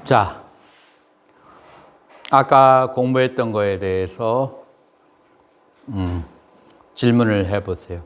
자, 아까 공부했던 거에 대해서 질문을 해보세요.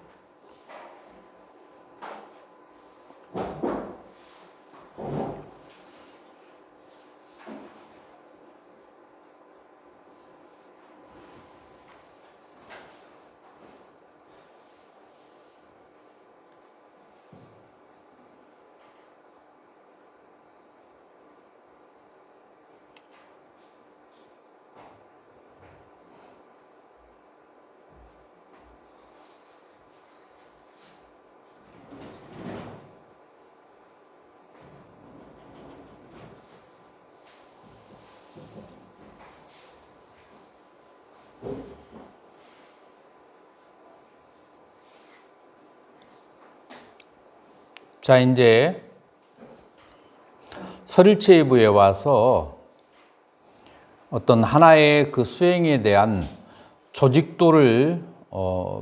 자, 이제 설일체부에 와서 어떤 하나의 그 수행에 대한 조직도를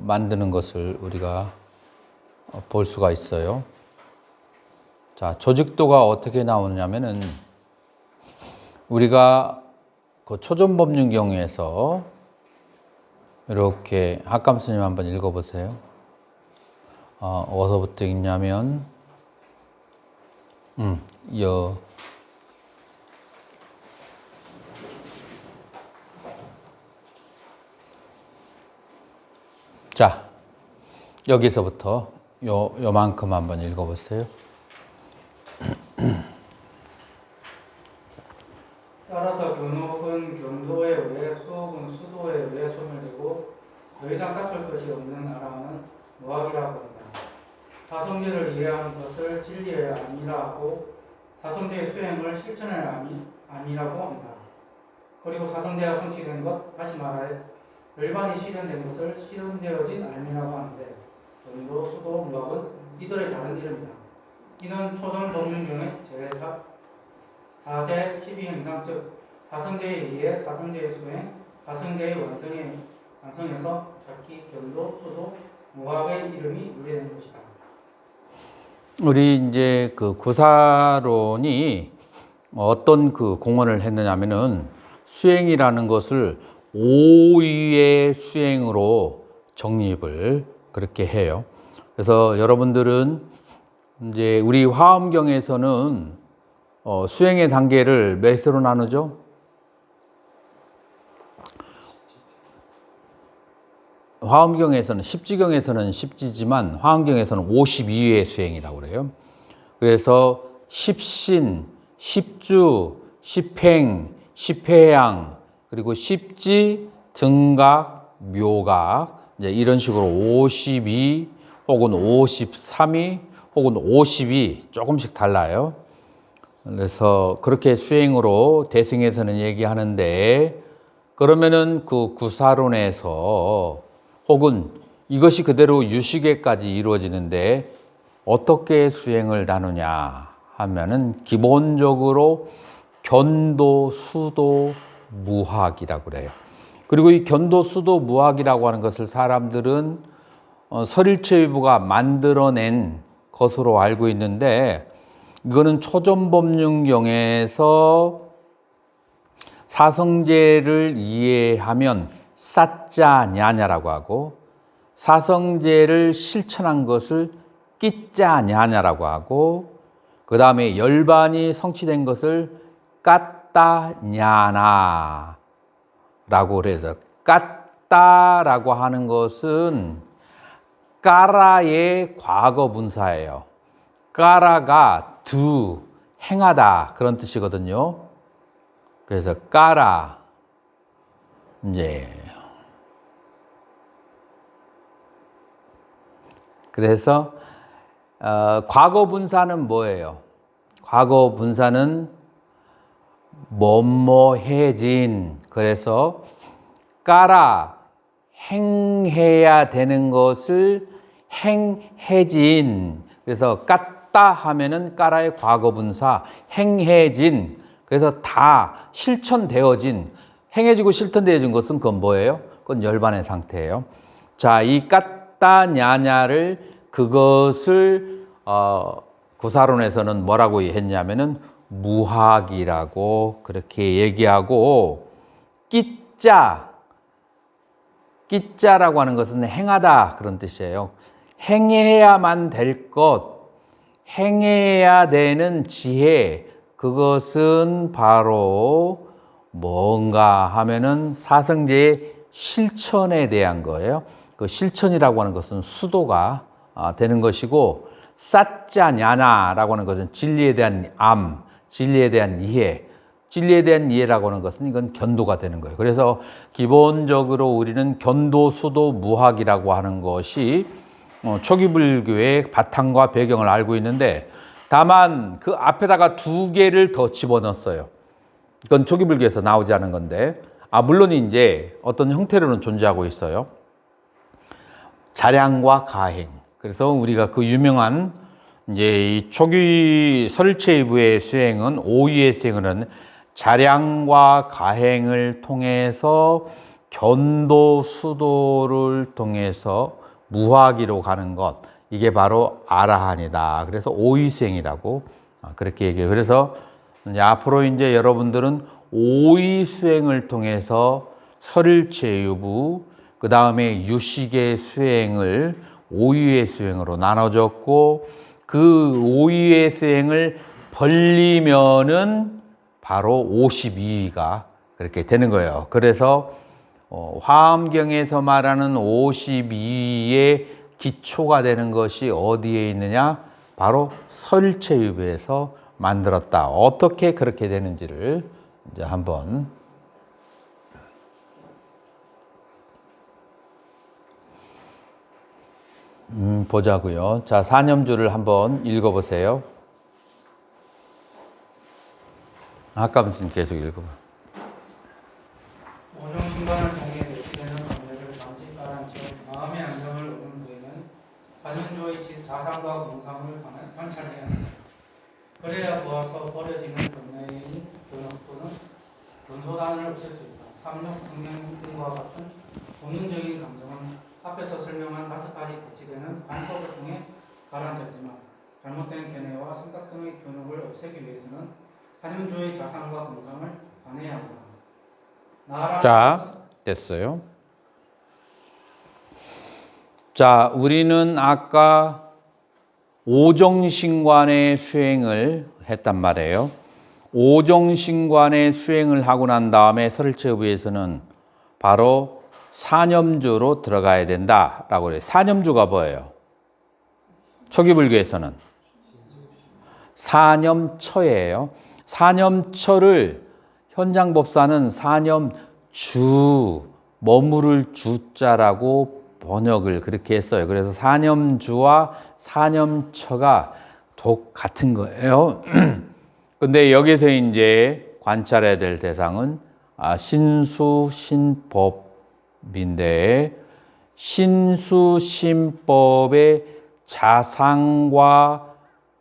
만드는 것을 우리가 볼 수가 있어요. 자, 조직도가 어떻게 나오느냐면은 우리가 그 초전법륜경에서 이렇게 학감 스님 한번 읽어보세요. 어디서부터 읽냐면 자, 여기서부터 요만큼 한번 읽어보세요. 따라서 견옥은 경도에 의해, 수옥은 수도에 의해 소멸되고 더 이상 닦을 것이 없는 아랑은 무학이라고 한다. 사성제를 이해하는 것을 진리의 아니라 하고 사성제의 수행을 실천의 아니라고 한다. 그리고 사성제가 성취된 것, 다시 말하여 열반이 실현된 것을 실현되어진 알미라고 하는데 견도, 수도, 무학은 이들의 다른 이름이다. 이는 초전법륜경의 제4제 12행상 즉 사성제에 의해 사성제의 수행, 사성제의 완성에서 작기, 견도, 수도, 무학의 이름이 유래된 것이다. 우리 이제 그 구사론이 어떤 그 공헌을 했느냐면은 수행이라는 것을 5위의 수행으로 정립을 그렇게 해요. 그래서 여러분들은 이제 우리 화엄경에서는 수행의 단계를 몇으로 나누죠? 화엄경에서는 십지경에서는 십지지만 화엄경에서는 52회 수행이라고 그래요. 그래서 십신, 십주, 십행, 십회양, 그리고 십지, 등각, 묘각 이제 이런 식으로 52 혹은 53위 혹은 52 조금씩 달라요. 그래서 그렇게 수행으로 대승에서는 얘기하는데 그러면은 그 구사론에서 혹은 이것이 그대로 유식에까지 이루어지는데 어떻게 수행을 나누냐 하면은 기본적으로 견도, 수도, 무학이라고 그래요. 그리고 이 견도, 수도, 무학이라고 하는 것을 사람들은 설일체유부가 만들어낸 것으로 알고 있는데 이거는 초전법륜경에서 사성제를 이해하면 사짜냐냐라고 하고 사성제를 실천한 것을 끼짜냐냐라고 하고 그 다음에 열반이 성취된 것을 까따냐나라고 그래서 까따라고 하는 것은 까라의 과거 분사예요. 까라가 두, 행하다 그런 뜻이거든요. 그래서 까라 이제 그래서 과거 분사는 뭐예요? 과거 분사는 뭐뭐해진 그래서 까라 행해야 되는 것을 행해진 그래서 깠다 하면은 까라의 과거 분사 행해진 그래서 다 실천되어진 행해지고 실천되어진 것은 그건 뭐예요? 그건 열반의 상태예요. 자, 이 까따냐냐를 그것을 구사론에서는 뭐라고 했냐면은 무학이라고 그렇게 얘기하고, 끼자라고 하는 것은 행하다 그런 뜻이에요. 행해야만 될 것, 행해야 되는 지혜, 그것은 바로 뭔가 하면은 사성제의 실천에 대한 거예요. 그 실천이라고 하는 것은 수도가 되는 것이고, 사짜냐나라고 하는 것은 진리에 대한 진리에 대한 이해, 진리에 대한 이해라고 하는 것은 이건 견도가 되는 거예요. 그래서 기본적으로 우리는 견도, 수도, 무학이라고 하는 것이 초기 불교의 바탕과 배경을 알고 있는데, 다만 그 앞에다가 두 개를 더 집어넣었어요. 그건 초기 불교에서 나오지 않은 건데, 물론 이제 어떤 형태로는 존재하고 있어요. 자량과 가행. 그래서 우리가 그 유명한 이제 이 초기 설체부의 수행은, 오유의 수행은 자량과 가행을 통해서 견도, 수도를 통해서 무화기로 가는 것, 이게 바로 아라한이다. 그래서 오이수행이라고 그렇게 얘기해요. 그래서 이제 앞으로 이제 여러분들은 오이수행을 통해서 설일체유부, 그 다음에 유식의 수행을 오유의 수행으로 나눠졌고, 그 오유의 수행을 벌리면은 바로 52위가 그렇게 되는 거예요. 그래서 화엄경에서 말하는 52위의 기초가 되는 것이 어디에 있느냐? 바로 설체유부에서 만들었다. 어떻게 그렇게 되는지를 이제 한번 보자고요. 자, 사념주를 한번 읽어보세요. 아까부터 계속 읽어봐. 오종신관을 통해 내치되는 감정을 잠시 가라앉혀 마음의 안정을 얻는 후에는 관념조의 자상과 공상을 관찰해야 한다. 그래야 보아서 버려지는 번뇌의 견학도는 근소단을 없앨 수 있다. 삼육, 성령 등과 같은 본능적인 감정은 앞에서 설명한 5가지 배치되는 관법을 통해 가라앉았지만, 잘못된 견해와 생각 등의 견혹을 없애기 위해서는 관념조의 자상과 공상을 관해야 한다. 자, 됐어요. 자, 우리는 아까 오정신관의 수행을 했단 말이에요. 오정신관의 수행을 하고 난 다음에 설체부에서는 바로 사념주로 들어가야 된다라고 그래요. 사념주가 뭐예요? 초기불교에서는 사념처예요. 사념처를 현장법사는 사념주, 머무를 주자라고 번역을 그렇게 했어요. 그래서 사념주와 사념처가 같은 거예요. 근데 여기서 이제 관찰해야 될 대상은 신수신법인데, 신수신법의 자상과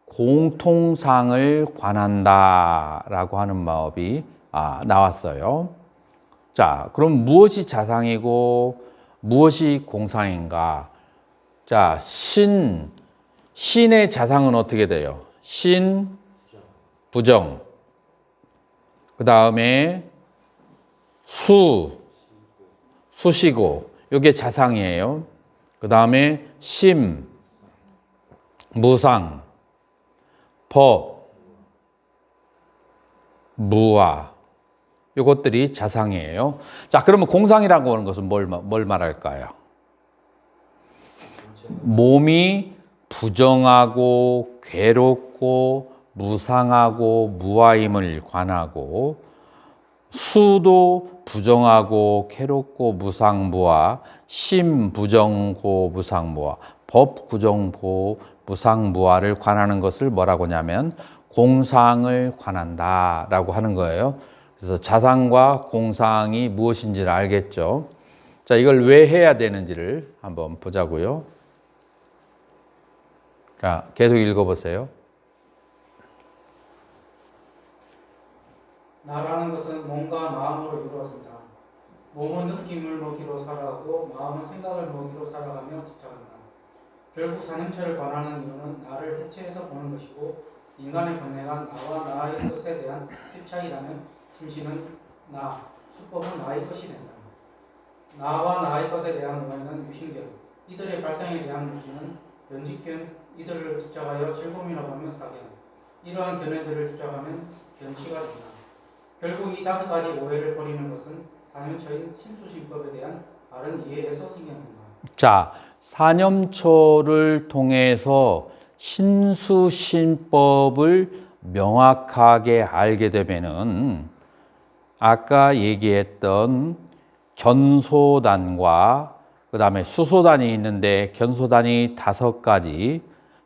공통상을 관한다라고 하는 법이 나왔어요. 자, 그럼 무엇이 자상이고 무엇이 공상인가? 자, 신의 자상은 어떻게 돼요? 신, 부정. 그 다음에 수시고. 이게 자상이에요. 그 다음에 심, 무상, 법, 무아. 이것들이 자상이에요. 자, 그러면 공상이라고 하는 것은 뭘 말할까요? 몸이 부정하고 괴롭고 무상하고 무아임을 관하고, 수도 부정하고 괴롭고 무상무아, 심 부정고 무상무아, 법 부정고 무상무아를 관하는 것을 뭐라고 하냐면 공상을 관한다라고 하는 거예요. 그래서 자상과 공상이 무엇인지를 알겠죠. 자, 이걸 왜 해야 되는지를 한번 보자고요. 자, 계속 읽어보세요. 나라는 것은 몸과 마음으로 이루어진다. 몸은 느낌을 먹이로 살아가고 마음은 생각을 먹이로 살아가며 집착한다. 결국 사념체를 관하는 이유는 나를 해체해서 보는 것이고, 인간의 번뇌가 나와 나의 것에 대한 집착이라면 심신은 나, 수법은 나의 것이 된다. 나와 나의 것에 대한 오해는 유신견, 이들의 발생에 대한 무지는 변직견, 이들을 집착하여 즐거움이라고 하면 사견, 이러한 견해들을 집착하면 견치가 된다. 결국 이 5가지 오해를 버리는 것은 사념처인 심수심법에 대한 바른 이해에서 생겨난다. 자, 사념초를 통해서 신수신법을 명확하게 알게 되면은 아까 얘기했던 견소단과 그 다음에 수소단이 있는데 견소단이 5가지,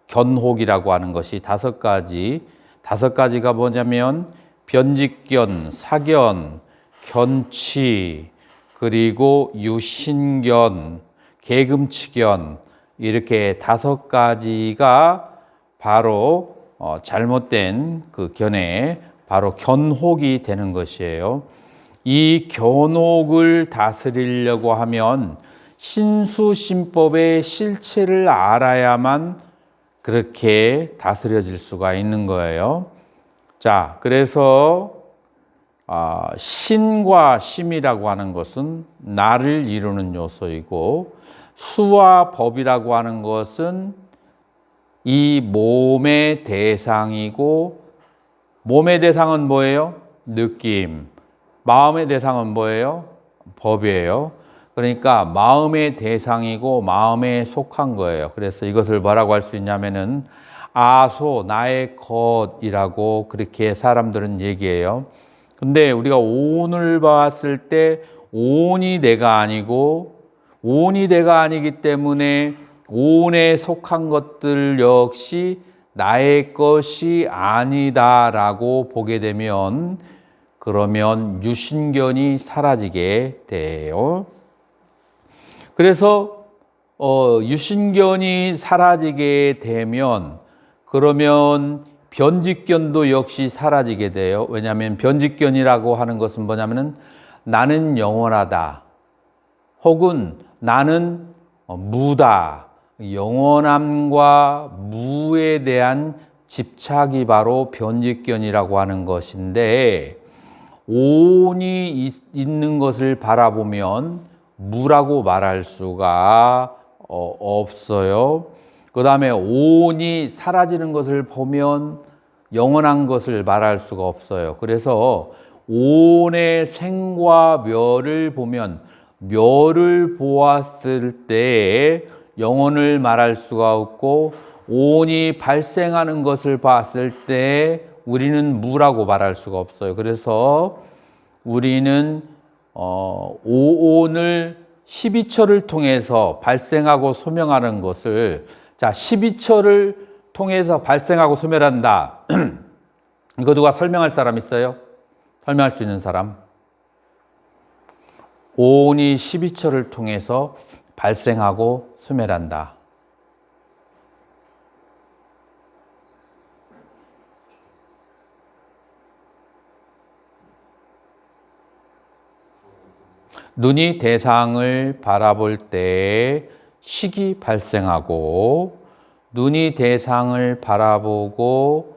견혹이라고 하는 것이 5가지, 5가지가 뭐냐면 변직견, 사견, 견치, 그리고 유신견, 계금치견, 이렇게 5가지가 바로 잘못된 그 견해, 바로 견혹이 되는 것이에요. 이 견혹을 다스리려고 하면 신수신법의 실체를 알아야만 그렇게 다스려질 수가 있는 거예요. 자, 그래서 신과 심이라고 하는 것은 나를 이루는 요소이고, 수와 법이라고 하는 것은 이 몸의 대상이고, 몸의 대상은 뭐예요? 느낌. 마음의 대상은 뭐예요? 법이에요. 그러니까 마음의 대상이고 마음에 속한 거예요. 그래서 이것을 뭐라고 할 수 있냐면은 아소, 나의 것이라고 그렇게 사람들은 얘기해요. 근데 우리가 오온을 봤을 때 오온이 내가 아니고, 오온이 내가 아니기 때문에 오온에 속한 것들 역시 나의 것이 아니다라고 보게 되면, 그러면 유신견이 사라지게 돼요. 그래서 유신견이 사라지게 되면 그러면 변직견도 역시 사라지게 돼요. 왜냐하면 변직견이라고 하는 것은 뭐냐면은 나는 영원하다, 혹은 나는 무다, 영원함과 무에 대한 집착이 바로 변직견이라고 하는 것인데, 오온이 있는 것을 바라보면 무라고 말할 수가 없어요. 그 다음에 오온이 사라지는 것을 보면 영원한 것을 말할 수가 없어요. 그래서 오온의 생과 멸을 보면, 멸을 보았을 때 영혼을 말할 수가 없고, 오온이 발생하는 것을 봤을 때 우리는 무라고 말할 수가 없어요. 그래서 우리는 오온을 12처를 통해서 발생하고 소멸하는 것을, 자, 12처를 통해서 발생하고 소멸한다. 이거 누가 설명할 사람 있어요? 설명할 수 있는 사람? 오온이 12처를 통해서 발생하고 소멸한다. 눈이 대상을 바라볼 때 식이 발생하고, 눈이 대상을 바라보고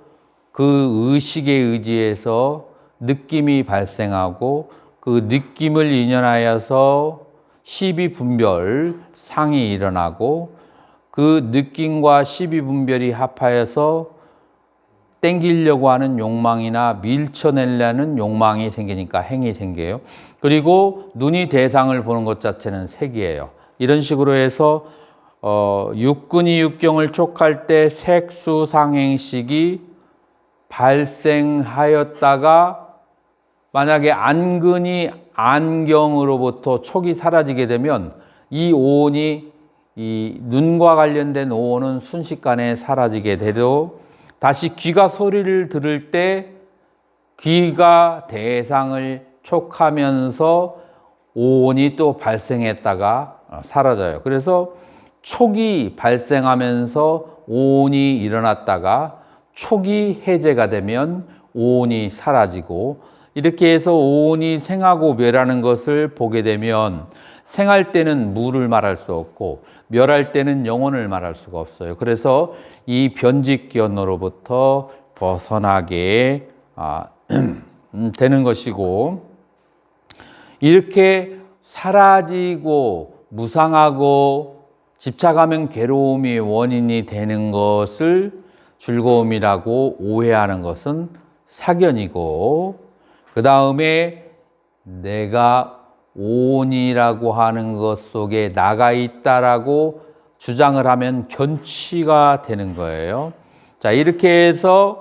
그 의식에 의지해서 느낌이 발생하고, 그 느낌을 인연하여서 시비분별, 상이 일어나고, 그 느낌과 시비분별이 합하여서 땡기려고 하는 욕망이나 밀쳐내려는 욕망이 생기니까 행이 생겨요. 그리고 눈이 대상을 보는 것 자체는 색이에요. 이런 식으로 해서 육근이 육경을 촉할 때 색수상행식이 발생하였다가, 만약에 안근이 안경으로부터 촉이 사라지게 되면 이 오온이, 이 눈과 관련된 오온은 순식간에 사라지게 되도, 다시 귀가 소리를 들을 때 귀가 대상을 촉하면서 오온이 또 발생했다가 사라져요. 그래서 촉이 발생하면서 오온이 일어났다가 촉이 해제가 되면 오온이 사라지고, 이렇게 해서 오온이 생하고 멸하는 것을 보게 되면, 생할 때는 무를 말할 수 없고 멸할 때는 영혼을 말할 수가 없어요. 그래서 이 변직견으로부터 벗어나게 되는 것이고, 이렇게 사라지고 무상하고 집착하면 괴로움이 원인이 되는 것을 즐거움이라고 오해하는 것은 사견이고, 그 다음에 내가 오온이라고 하는 것 속에 나가 있다라고 주장을 하면 견취가 되는 거예요. 자, 이렇게 해서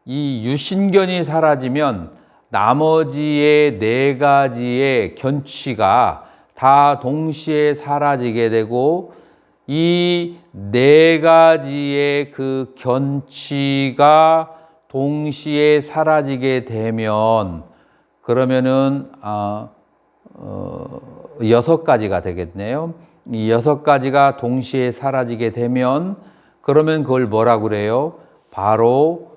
이 유신견이 사라지면 나머지의 네 가지의 견취가 다 동시에 사라지게 되고, 이 네 가지의 그 견취가 동시에 사라지게 되면 그러면은 6가지가 되겠네요. 이 6가지가 동시에 사라지게 되면 그러면 그걸 뭐라고 그래요? 바로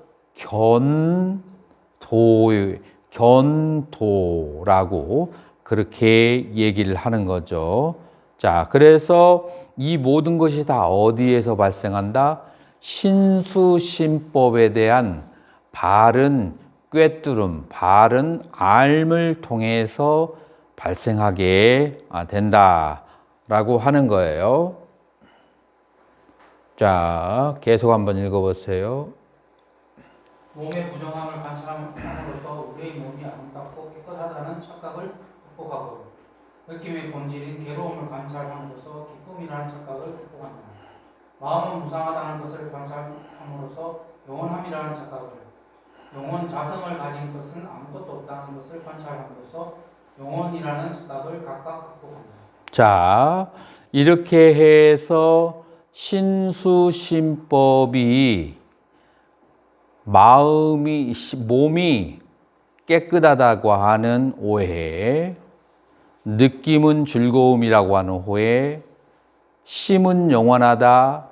견도라고 그렇게 얘기를 하는 거죠. 자, 그래서 이 모든 것이 다 어디에서 발생한다? 신수신법에 대한 바른 꿰뚫음, 바른 알을 통해서 발생하게 된다라고 하는 거예요. 자, 계속 한번 읽어보세요. 몸의 부정함을 관찰함으로써 우리의 몸이 아름답고 깨끗하다는 착각을 극복하고, 느낌의 본질인 괴로움을 관찰함으로써 기쁨이라는 착각을 극복한다. 마음은 무상하다는 것을 관찰함으로써 영원함이라는 착각을, 영원 자성을 가진 것은 아무것도 없다는 것을 관찰함으로써 영원이라는 착각을 각각 극복한다. 자, 이렇게 해서 신수신법이 몸이 깨끗하다고 하는 오해, 느낌은 즐거움이라고 하는 오해, 심은 영원하다,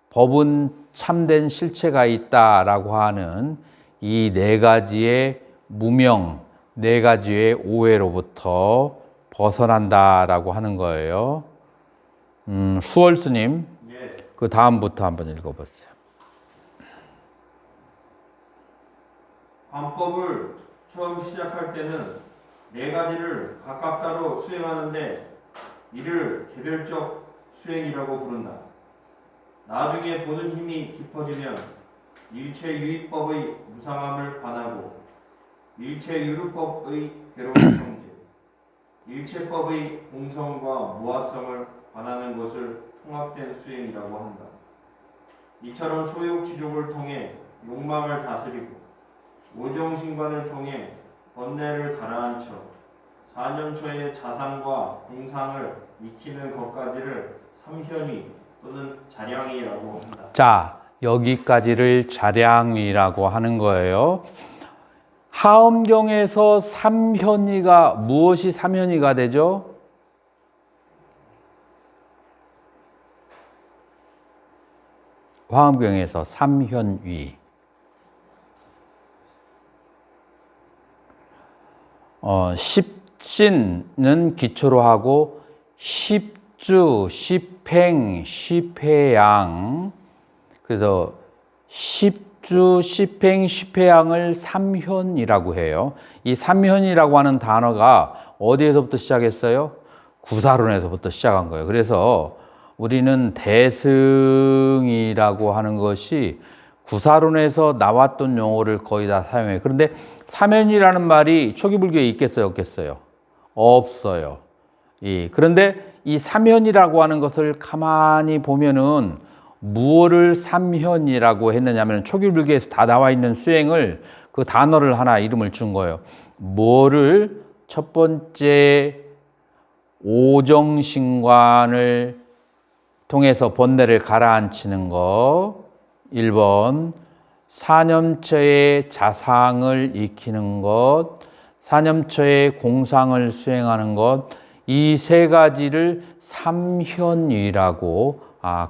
법은 참된 실체가 있다라고 하는 이 네 가지의 무명, 네 가지의 오해로부터 벗어난다라고 하는 거예요. 수월스님, 예. 그 다음부터 한번 읽어보세요. 관법을 처음 시작할 때는 네 가지를 각각 따로 수행하는데 이를 개별적 수행이라고 부른다. 나중에 보는 힘이 깊어지면 일체유의법의 무상함을 관하고 일체유루법의 괴로운 성질, 일체법의 공성과 무아성을 관하는 것을 통합된 수행이라고 한다. 이처럼 소욕지족을 통해 욕망을 다스리고 오정신관을 통해 번뇌를 가라앉혀 사념초의 자상과 공상을 익히는 것까지를 삼현위 또는 자량이라고 한다. 자, 여기까지를 자량이라고 하는 거예요. 하엄경에서 삼현위가 무엇이 삼현위가 되죠? 화엄경에서 삼현위. 십신은 기초로 하고 십주, 십행, 십회양. 그래서 십주, 십행, 십회양을 삼현이라고 해요. 이 삼현이라고 하는 단어가 어디에서부터 시작했어요? 구사론에서부터 시작한 거예요. 그래서 우리는 대승이라고 하는 것이 구사론에서 나왔던 용어를 거의 다 사용해요. 그런데 삼현이라는 말이 초기 불교에 있겠어요, 없겠어요? 없어요. 그런데 이 삼현이라고 하는 것을 가만히 보면은 무엇을 삼현이라고 했느냐면 초기 불교에서 다 나와 있는 수행을 그 단어를 하나 이름을 준 거예요. 뭐를 첫 번째 오정신관을 통해서 번뇌를 가라앉히는 거, 1번 사념처의 자상을 익히는 것, 사념처의 공상을 수행하는 것, 이 세 가지를 삼현이라고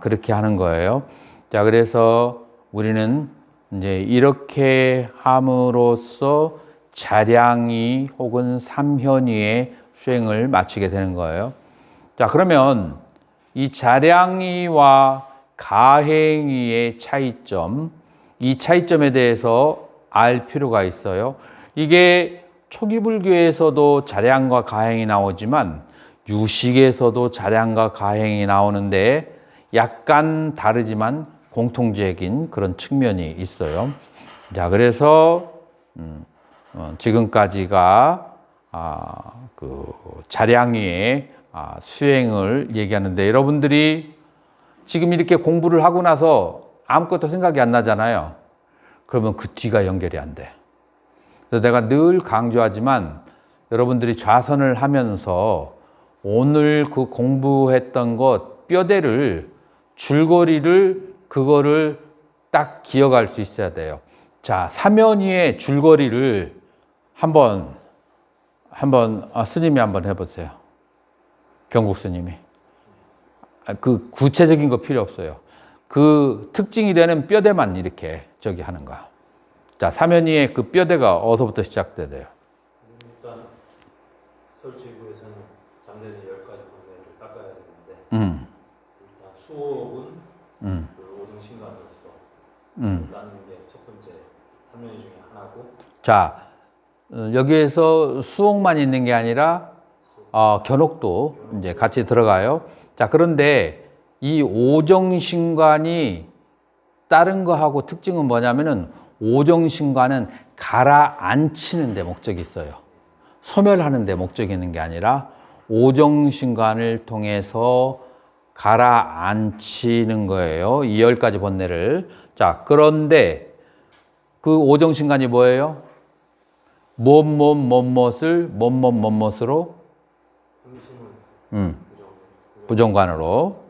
그렇게 하는 거예요. 자, 그래서 우리는 이제 이렇게 함으로써 자량이 혹은 삼현이의 수행을 마치게 되는 거예요. 자, 그러면 이 자량이와 가행위의 차이점, 이 차이점에 대해서 알 필요가 있어요. 이게 초기 불교에서도 자량과 가행이 나오지만 유식에서도 자량과 가행이 나오는데 약간 다르지만 공통적인 그런 측면이 있어요. 자, 그래서 지금까지가 그 자량의 수행을 얘기하는데, 여러분들이 지금 이렇게 공부를 하고 나서 아무것도 생각이 안 나잖아요. 그러면 그 뒤가 연결이 안 돼. 그래서 내가 늘 강조하지만 여러분들이 좌선을 하면서 오늘 그 공부했던 것 뼈대를, 줄거리를, 그거를 딱 기억할 수 있어야 돼요. 자, 사면이의 줄거리를 한번 스님이 한번 해보세요. 경국 스님이. 그 구체적인 거 필요 없어요. 그 특징이 되는 뼈대만 이렇게 저기 하는 거야. 자, 사면이의 그 뼈대가 어디서부터 시작돼야 돼요? 일단 설치구에서는 잠재된 10가지 번뇌를 닦아야 되는데 일단 수옥은 그 오등신관으로서 따는 게 첫 번째 삼면이 중에 하나고. 자, 여기에서 수옥만 있는 게 아니라 견옥도 이제 같이 들어가요. 자, 그런데 이 오정신관이 다른 거하고 특징은 뭐냐면은, 오정신관은 가라앉히는 데 목적이 있어요. 소멸하는 데 목적이 있는 게 아니라 오정신관을 통해서 가라앉히는 거예요. 이 10가지 번뇌를. 자, 그런데 그 오정신관이 뭐예요? 무엇을 무엇으로? 흥심은 부정관으로.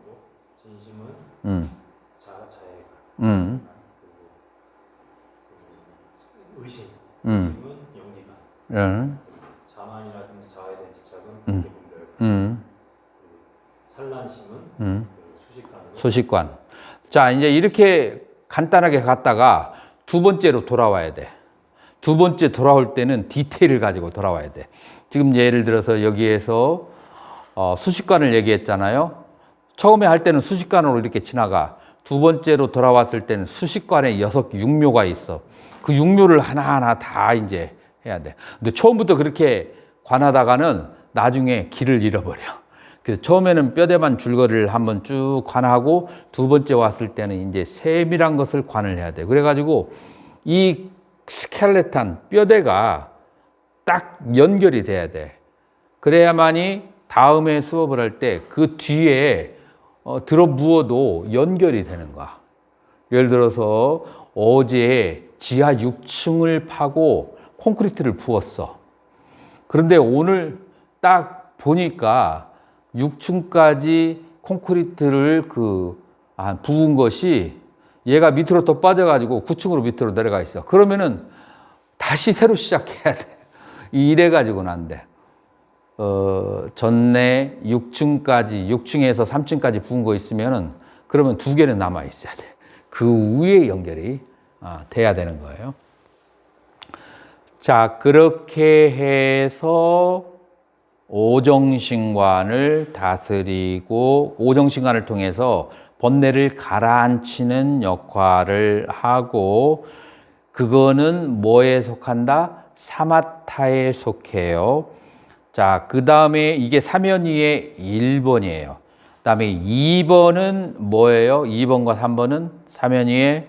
진심은 자가자애가. 의심, 의심은 영리관. 자만이라든지 자아에 대한 집착은 대분별. 산란심은 그 수식관. 자, 이제 이렇게 간단하게 갔다가 두 번째로 돌아와야 돼. 두 번째 돌아올 때는 디테일을 가지고 돌아와야 돼. 지금 예를 들어서 여기에서 수식관을 얘기했잖아요. 처음에 할 때는 수식관으로 이렇게 지나가. 두 번째로 돌아왔을 때는 수식관에 6묘가 있어. 그 6묘를 하나하나 다 이제 해야 돼. 근데 처음부터 그렇게 관하다가는 나중에 길을 잃어버려. 그래서 처음에는 뼈대만 줄거리를 한번 쭉 관하고, 두 번째 왔을 때는 이제 세밀한 것을 관을 해야 돼. 그래가지고 이 스켈레탄, 뼈대가 딱 연결이 돼야 돼. 그래야만이 다음에 수업을 할 때 그 뒤에 들어 부어도 연결이 되는 거야. 예를 들어서 어제 지하 6층을 파고 콘크리트를 부었어. 그런데 오늘 딱 보니까 6층까지 콘크리트를 부은 것이 얘가 밑으로 또 빠져가지고 9층으로 밑으로 내려가 있어. 그러면은 다시 새로 시작해야 돼. 이래가지고는 안 돼. 전에 6층에서 3층까지 부은 거 있으면은, 그러면 2개는 남아 있어야 돼. 그 위에 연결이 돼야 되는 거예요. 자, 그렇게 해서 오정신관을 다스리고, 오정신관을 통해서 번뇌를 가라앉히는 역할을 하고, 그거는 뭐에 속한다? 사마타에 속해요. 자, 그 다음에 이게 사면위의 1번이에요. 그 다음에 2번은 뭐예요? 2번과 3번은 사면위의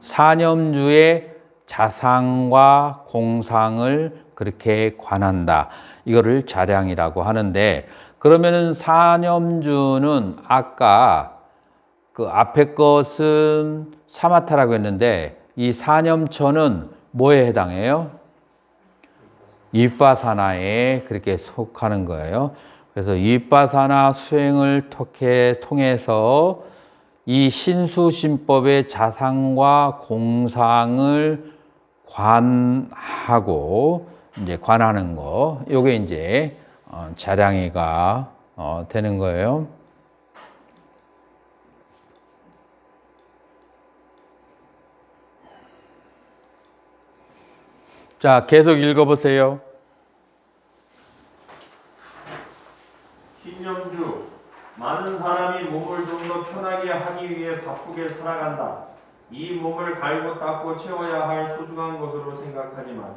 사념주의 자상과 공상을 그렇게 관한다. 이거를 자량이라고 하는데, 그러면은 사념주는 아까 그 앞에 것은 사마타라고 했는데, 이 사념처는 뭐에 해당해요? 이빠사나에 그렇게 속하는 거예요. 그래서 이빠사나 수행을 통해서 이 신수신법의 자상과 공상을 관하고, 이제 관하는 거, 요게 이제 자량이가 되는 거예요. 자, 계속 읽어보세요. 신념주, 많은 사람이 몸을 좀 더 그대로 편하게 하기 위해 바쁘게 살아간다. 이 몸을 갈고 닦고 채워야 할 소중한 것으로 생각하지만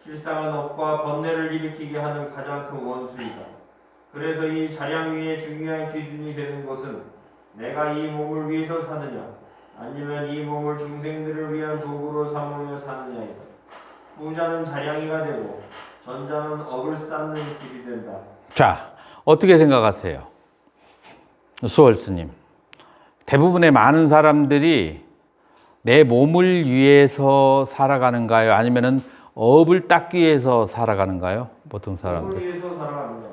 실상은 업과 번뇌를 일으키게 하는 가장 큰 원수이다. 그래서 이 자량 위에 중요한 기준이 되는 것은 내가 이 몸을 위해서 사느냐 아니면 이 몸을 중생들을 위한 도구로 삼으며 사느냐이다. 후자는 자량이가 되고 전자는 업을 쌓는 길이 된다. 자, 어떻게 생각하세요? 수월스님. 대부분의 많은 사람들이 내 몸을 위해서 살아가는가요? 아니면은 업을 닦기 위해서 살아가는가요? 보통 사람들. 몸을 위해서 살아갑니다.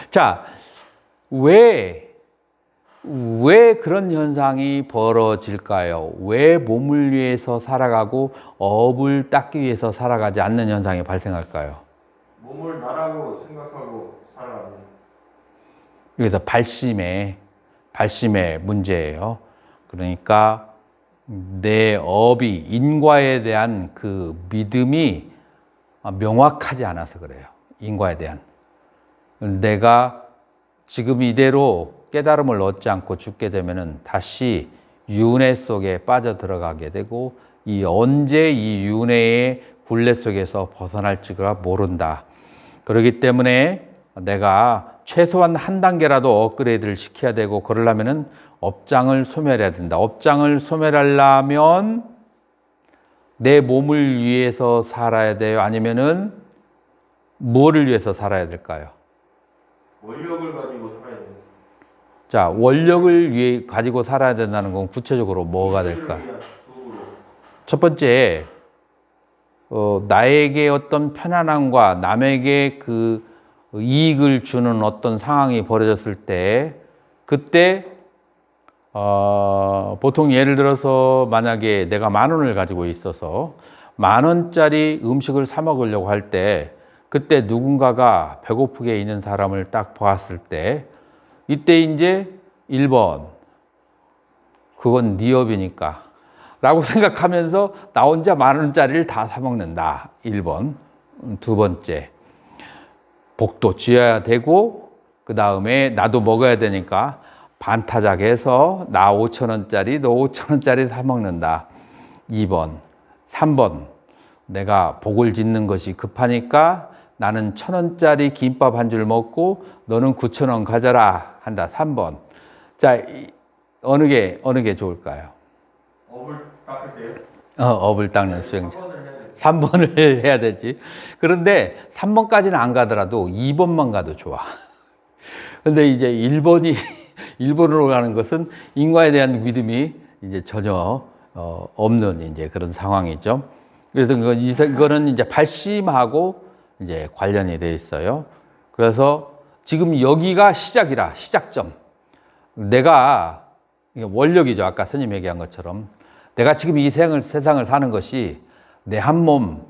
자, 왜 그런 현상이 벌어질까요? 왜 몸을 위해서 살아가고 업을 닦기 위해서 살아가지 않는 현상이 발생할까요? 몸을 나라고 생각하고 살아갑니다. 여기서 발심의 문제예요. 그러니까 내 업이 인과에 대한 그 믿음이 명확하지 않아서 그래요. 인과에 대한. 내가 지금 이대로 깨달음을 얻지 않고 죽게 되면은 다시 윤회 속에 빠져 들어가게 되고 언제 이 윤회의 굴레 속에서 벗어날지가 모른다. 그렇기 때문에 내가 최소한 한 단계라도 업그레이드를 시켜야 되고 그러려면은 업장을 소멸해야 된다. 업장을 소멸하려면 내 몸을 위해서 살아야 돼요? 아니면은 무엇을 위해서 살아야 될까요? 원력을 가지고 살아야 돼요. 자, 원력을 위해 가지고 살아야 된다는 건 구체적으로 뭐가 될까? 첫 번째, 나에게 어떤 편안함과 남에게 그 이익을 주는 어떤 상황이 벌어졌을 때, 그때 보통 예를 들어서 만약에 내가 10,000원을 가지고 있어서 10,000원짜리 음식을 사 먹으려고 할 때, 그때 누군가가 배고프게 있는 사람을 딱 봤을 때, 이때 이제 1번, 그건 네 업이니까 라고 생각하면서 나 혼자 10,000원짜리를 다 사 먹는다. 1번. 두 번째, 복도 지어야 되고 그 다음에 나도 먹어야 되니까 반타작해서 나 5,000원짜리 너 5,000원짜리 사 먹는다. 2번. 3번, 내가 복을 짓는 것이 급하니까 나는 1,000원짜리 김밥 한 줄 먹고 너는 9,000원 가져라 한다. 3번. 자, 어느 게 좋을까요? 업을 닦을 때요? 업을 닦는 수행자. 3번을 해야 돼요. 3번을 해야 되지. 그런데 3번까지는 안 가더라도 2번만 가도 좋아. 근데 이제 1번으로 가는 것은 인과에 대한 믿음이 이제 전혀 없는 이제 그런 상황이죠. 그래서 이거는 이제 발심하고 이제 관련이 되어 있어요. 그래서 지금 여기가 시작이라, 시작점. 내가 원력이죠. 아까 스님 얘기한 것처럼. 내가 지금 이 세상을 사는 것이 내 한 몸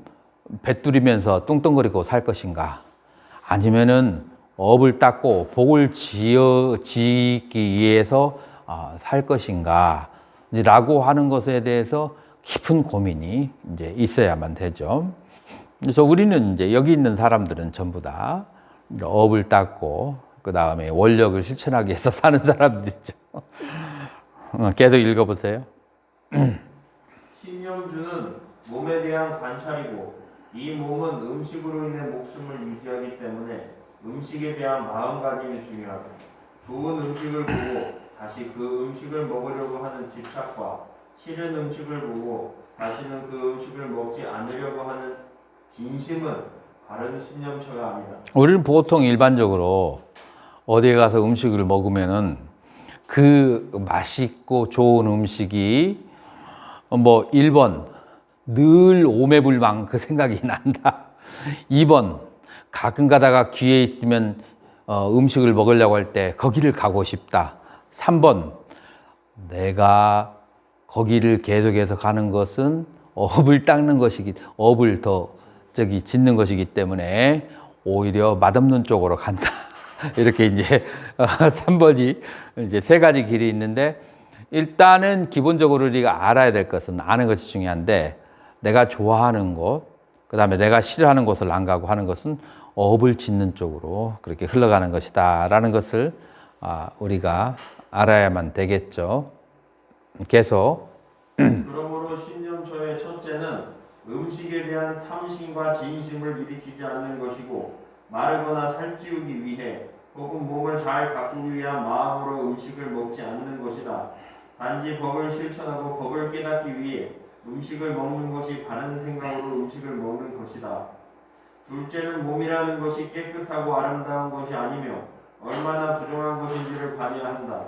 배뚫이면서 뚱뚱거리고 살 것인가? 아니면은 업을 닦고 복을 짓기 위해서 살 것인가? 라고 하는 것에 대해서 깊은 고민이 이제 있어야만 되죠. 그래서 우리는 이제 여기 있는 사람들은 전부 다 업을 닦고 그 다음에 원력을 실천하기 위해서 사는 사람들이죠. 계속 읽어보세요. 신념주는 몸에 대한 관찰이고 이 몸은 음식으로 인해 목숨을 유지하기 때문에 음식에 대한 마음가짐이 중요하다. 좋은 음식을 보고 다시 그 음식을 먹으려고 하는 집착과 싫은 음식을 보고 다시는 그 음식을 먹지 않으려고 하는 진심은 바른 신념처가 아니다. 우리는 보통 일반적으로 어디에 가서 음식을 먹으면은 그 맛있고 좋은 음식이 뭐 1번 늘 오매불망 그 생각이 난다. 2번 가끔 가다가 기회 있으면 음식을 먹으려고 할 때 거기를 가고 싶다. 3번 내가 거기를 계속해서 가는 것은 업을 닦는 것이기, 업을 더 짓는 것이기 때문에 오히려 맛없는 쪽으로 간다. 이렇게 이제 3번이 이제 세 가지 길이 있는데, 일단은 기본적으로 우리가 알아야 될 것은 아는 것이 중요한데, 내가 좋아하는 곳, 그 다음에 내가 싫어하는 곳을 안 가고 하는 것은 업을 짓는 쪽으로 그렇게 흘러가는 것이다 라는 것을 우리가 알아야만 되겠죠. 계속. 그러므로 신념초의 첫째는 음식에 대한 탐심과 진심을 일으키지 않는 것이고 마르거나 살찌우기 위해 혹은 몸을 잘 가꾸기 위한 마음으로 음식을 먹지 않는 것이다. 단지 법을 실천하고 법을 깨닫기 위해 음식을 먹는 것이 바른 생각으로 음식을 먹는 것이다. 둘째는 몸이라는 것이 깨끗하고 아름다운 것이 아니며 얼마나 부정한 것인지를 봐야 한다.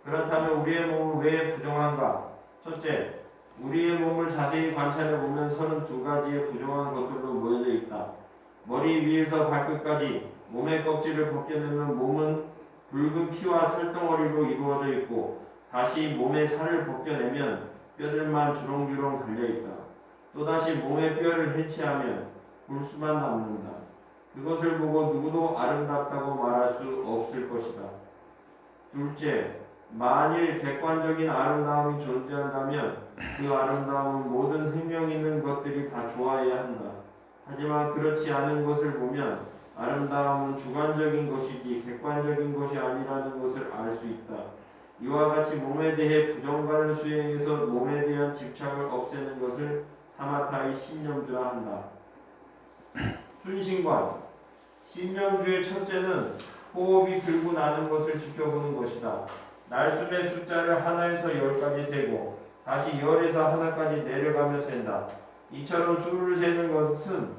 그렇다면 우리의 몸은 왜 부정한가? 첫째, 우리의 몸을 자세히 관찰해 보면 32가지의 부정한 것들로 모여져 있다. 머리 위에서 발끝까지 몸의 껍질을 벗겨내면 몸은 붉은 피와 살덩어리로 이루어져 있고 다시 몸의 살을 벗겨내면 뼈들만 주렁주렁 달려있다. 또다시 몸의 뼈를 해체하면 불수만 남는다. 그것을 보고 누구도 아름답다고 말할 수 없을 것이다. 둘째, 만일 객관적인 아름다움이 존재한다면 그 아름다움은 모든 생명 있는 것들이 다 좋아해야 한다. 하지만 그렇지 않은 것을 보면 아름다움은 주관적인 것이지 객관적인 것이 아니라는 것을 알 수 있다. 이와 같이 몸에 대해 부정관을 수행해서 몸에 대한 집착을 없애는 것을 사마타의 신념주라 한다. 순신관. 신념주의 첫째는 호흡이 들고 나는 것을 지켜보는 것이다. 날숨의 숫자를 하나에서 10까지 세고 다시 10에서 하나까지 내려가며 센다. 이처럼 수를 세는 것은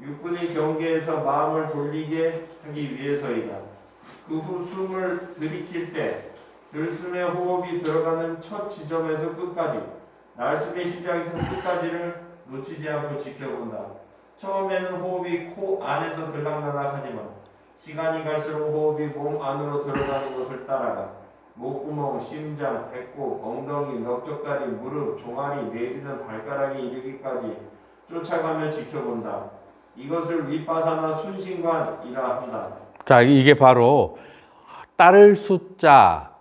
육군의 경계에서 마음을 돌리게 하기 위해서이다. 그 후 숨을 들이킬 때 들숨의 호흡이 들어가는 첫 지점에서 끝까지, 날숨의 시작에서 끝까지를 놓치지 않고 지켜본다. 처음에는 호흡이 코 안에서 들락날락하지만 시간이 갈수록 호흡이 몸 안으로 들어가는 것을 따라가 목구멍, 심장, 배꼽, 엉덩이, 넓적다리, 무릎, 종아리 내지는 발가락에 이르기까지 쫓아가며 지켜본다. 이것을 윗바사나 순신관이라 한다. 자, 이게 바로 따를 숫자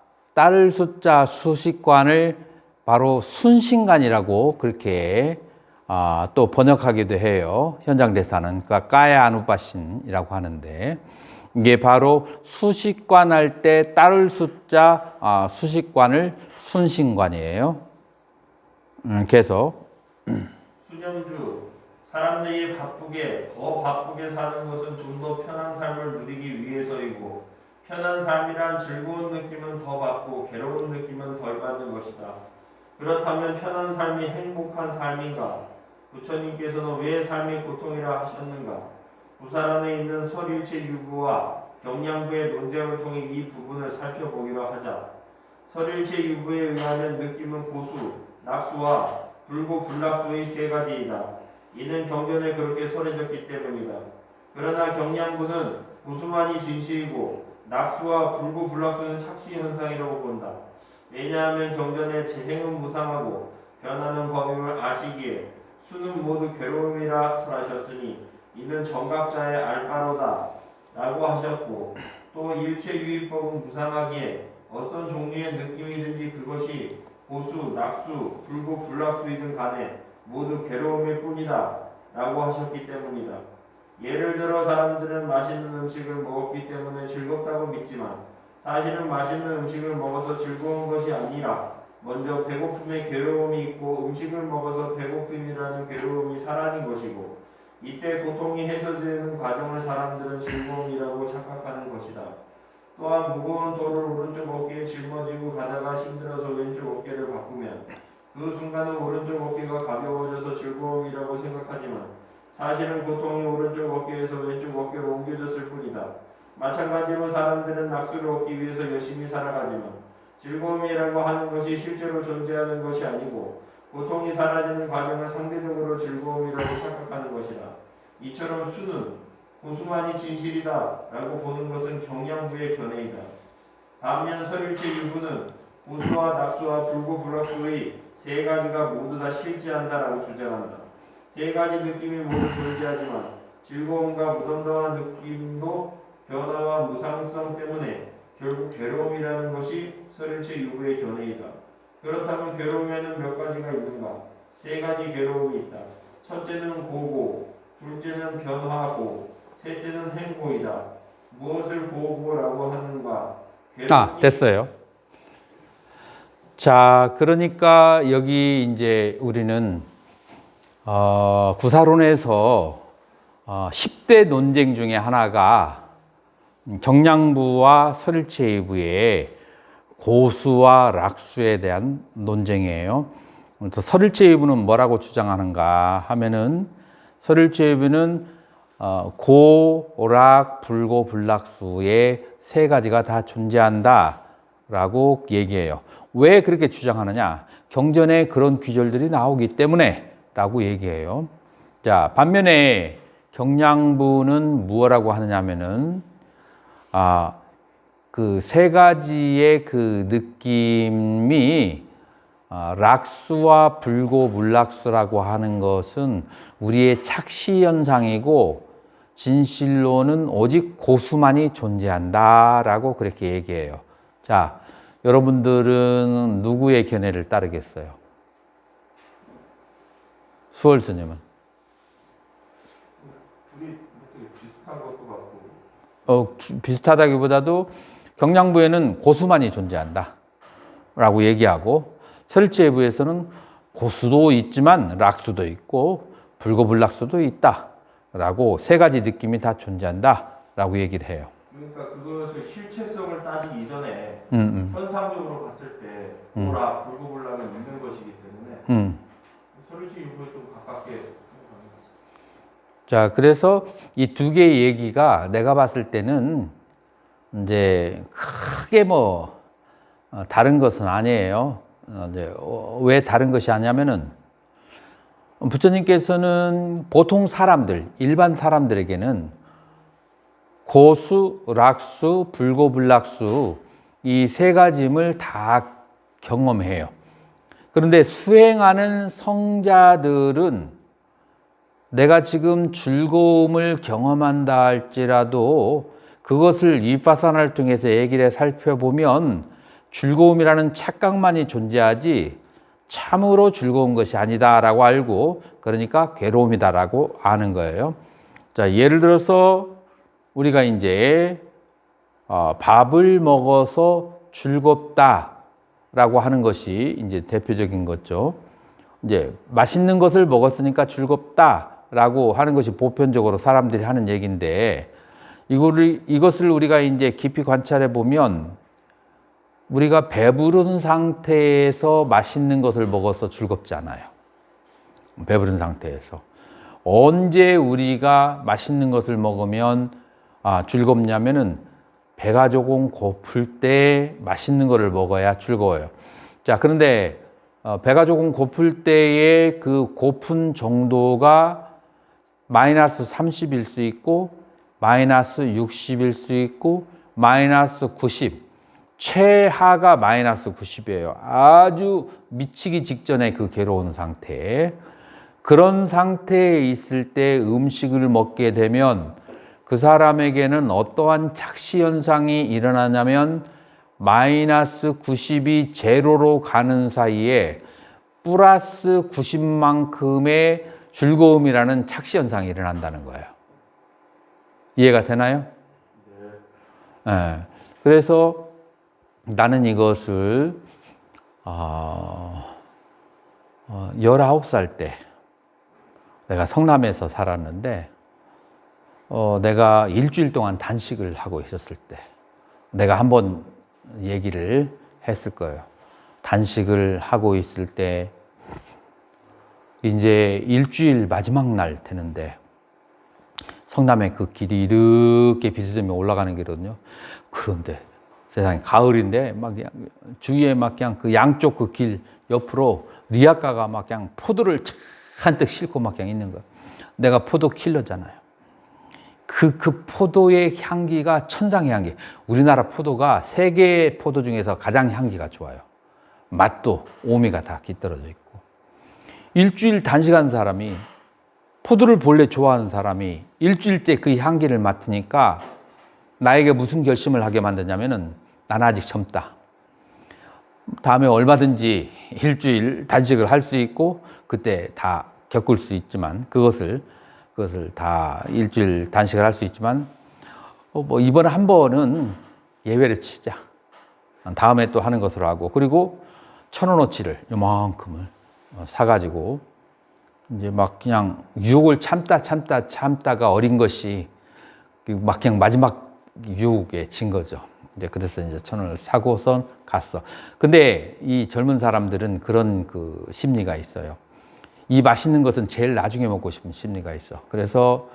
수식관을 바로 순신관이라고 그렇게 또 번역하기도 해요. 현장 대사는. 그러니까 까야 아누바신이라고 하는데, 이게 바로 수식관 할 때 따를 숫자 수식관을 순신관이에요. 계속. 수념주. 사람들이 더 바쁘게 사는 것은 좀 더 편한 삶을 누리기 위해서이고, 편한 삶이란 즐거운 느낌은 더 받고 괴로운 느낌은 덜 받는 것이다. 그렇다면 편한 삶이 행복한 삶인가? 부처님께서는 왜 삶이 고통이라 하셨는가? 부산 안에 있는 설일체 유부와 경량부의 논쟁을 통해 이 부분을 살펴보기로 하자. 설일체 유부에 의하면 느낌은 고수, 낙수와 불고 불낙수의 세 가지이다. 이는 경전에 그렇게 설해졌기 때문이다. 그러나 경량부는 고수만이 진실이고 낙수와 불고 불낙수는 착시 현상이라고 본다. 왜냐하면 경전에 재행은 무상하고 변하는 법임을 아시기에 수는 모두 괴로움이라 설하셨으니 이는 정각자의 알바로다 라고 하셨고, 또 일체유의법은 무상하기에 어떤 종류의 느낌이든지 그것이 고수, 낙수, 불고 불낙수이든 간에 모두 괴로움일 뿐이다 라고 하셨기 때문이다. 예를 들어 사람들은 맛있는 음식을 먹었기 때문에 즐겁다고 믿지만 사실은 맛있는 음식을 먹어서 즐거운 것이 아니라 먼저 배고픔의 괴로움이 있고 음식을 먹어서 배고픔이라는 괴로움이 사라진 것이고, 이때 고통이 해소되는 과정을 사람들은 즐거움이라고 착각하는 것이다. 또한 무거운 돌을 오른쪽 어깨에 짊어지고 가다가 힘들어서 왼쪽 어깨를 바꾸면 그 순간은 오른쪽 어깨가 가벼워져서 즐거움이라고 생각하지만 사실은 고통이 오른쪽 어깨에서 왼쪽 어깨로 옮겨졌을 뿐이다. 마찬가지로 사람들은 낙수를 얻기 위해서 열심히 살아가지만 즐거움이라고 하는 것이 실제로 존재하는 것이 아니고 고통이 사라지는 과정을 상대적으로 즐거움이라고 착각하는 것이다. 이처럼 수는 고수만이 진실이다 라고 보는 것은 경량부의 견해이다. 반면 설일체 유부는 고수와 낙수와 불고 불낙수의 세 가지가 모두 다 실제한다 라고 주장한다. 세 가지 느낌이 모두 존재하지만 즐거움과 무덤덤한 느낌도 변화와 무상성 때문에 결국 괴로움이라는 것이 설일체 유부의 견해이다. 그렇다면 괴로움에는 몇 가지가 있는가? 세 가지 괴로움이 있다. 첫째는 고고, 둘째는 변화고, 셋째는 행고이다. 무엇을 고고라고 하는가? 됐어요. 자, 그러니까 여기 이제 우리는 구사론에서 10대 논쟁 중에 하나가 경량부와 설일체의부의 고수와 락수에 대한 논쟁이에요. 그래서 설일체의부는 뭐라고 주장하는가 하면은 설일체의부는 고, 락, 불고, 불락수의 세 가지가 다 존재한다라고 얘기해요. 왜 그렇게 주장하느냐? 경전에 그런 귀절들이 나오기 때문에 라고 얘기해요. 자, 반면에 경량부는 무엇라고 하느냐면은 그 세 가지의 그 느낌이 락수와 불고 불락수라고 하는 것은 우리의 착시 현상이고 진실로는 오직 고수만이 존재한다라고 그렇게 얘기해요. 자, 여러분들은 누구의 견해를 따르겠어요? 수월 스님은? 둘이 되게 비슷한 것도 같고. 비슷하다기보다도 경량부에는 고수만이 존재한다 라고 얘기하고 설체부에서는 고수도 있지만 락수도 있고 불고불락수도 있다 라고 세 가지 느낌이 다 존재한다 라고 얘기를 해요. 그러니까 그것을 실체성을 따지기 이전에 현상적으로 봤을 때 고락, 불고불락은 있는 것이기 때문에 설일체 유부에 좀 가깝게 생각합니다. 자, 그래서 이 두 개의 얘기가 내가 봤을 때는 이제 크게 뭐 다른 것은 아니에요. 이제 왜 다른 것이 아니냐면은 부처님께서는 보통 사람들, 일반 사람들에게는 고수, 락수, 불고불락수 이 세 가지임을 다 경험해요. 그런데 수행하는 성자들은 내가 지금 즐거움을 경험한다 할지라도 그것을 위파사나를 통해서 얘기를 살펴보면 즐거움이라는 착각만이 존재하지 참으로 즐거운 것이 아니다라고 알고 그러니까 괴로움이다라고 아는 거예요. 자, 예를 들어서 우리가 이제 밥을 먹어서 즐겁다라고 하는 것이 이제 대표적인 거죠. 이제 맛있는 것을 먹었으니까 즐겁다라고 하는 것이 보편적으로 사람들이 하는 얘기인데 이것을 우리가 이제 깊이 관찰해 보면 우리가 배부른 상태에서 맛있는 것을 먹어서 즐겁지 않아요. 배부른 상태에서. 언제 우리가 맛있는 것을 먹으면 즐겁냐면은 배가 조금 고플 때 맛있는 것을 먹어야 즐거워요. 자, 그런데 배가 조금 고플 때의 그 고픈 정도가 마이너스 30일 수 있고 마이너스 60일 수 있고 마이너스 90, 최하가 마이너스 90이에요. 아주 미치기 직전에 그 괴로운 상태. 그런 상태에 있을 때 음식을 먹게 되면 그 사람에게는 어떠한 착시 현상이 일어나냐면 마이너스 90이 제로로 가는 사이에 플러스 90만큼의 즐거움이라는 착시 현상이 일어난다는 거예요. 이해가 되나요? 네. 그래서 나는 이것을 19살 때 내가 성남에서 살았는데 내가 일주일 동안 단식을 하고 있었을 때 내가 한번 얘기를 했을 거예요. 단식을 하고 있을 때 이제 일주일 마지막 날 되는데 성남의 그 길이 이렇게 비스듬히 올라가는 길이거든요. 그런데 세상에 가을인데 막 주위에 막 그냥 그 양쪽 그 길 옆으로 리아카가 막 그냥 포도를 잔뜩 싣고 막 그냥 있는 거야. 내가 포도 킬러잖아요. 그 포도의 향기가 천상의 향기. 우리나라 포도가 세계 포도 중에서 가장 향기가 좋아요. 맛도 오미가 다 깃들어져 있고. 일주일 단식한 사람이 포도를 본래 좋아하는 사람이 일주일 때 그 향기를 맡으니까 나에게 무슨 결심을 하게 만드냐면은 난 아직 젊다. 다음에 얼마든지 일주일 단식을 할 수 있고 그때 다 겪을 수 있지만 그것을 다 일주일 단식을 할 수 있지만 뭐 이번에 한 번은 예외를 치자. 다음에 또 하는 것으로 하고, 그리고 1,000원어치를 요만큼을 사가지고 이제 막 그냥 유혹을 참다가 어린 것이 막 그냥 마지막 유혹에 진 거죠. 이제 그래서 이제 1,000원을 사고선 갔어. 근데 이 젊은 사람들은 그런 그 심리가 있어요. 이 맛있는 것은 제일 나중에 먹고 싶은 심리가 있어. 그래서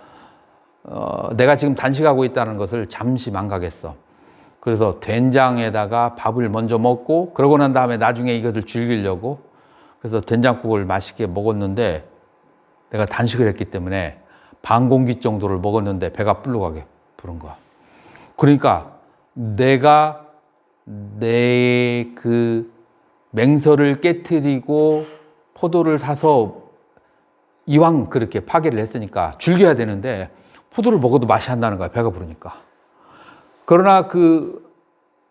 내가 지금 단식하고 있다는 것을 잠시 망각했어. 그래서 된장에다가 밥을 먼저 먹고 그러고 난 다음에 나중에 이것을 즐기려고 그래서 된장국을 맛있게 먹었는데 내가 단식을 했기 때문에 반 공기 정도를 먹었는데 배가 불룩하게 부른 거야. 그러니까 내가 내 그 맹서를 깨트리고 포도를 사서 이왕 그렇게 파괴를 했으니까 즐겨야 되는데 포도를 먹어도 맛이 안 나는 거야. 배가 부르니까. 그러나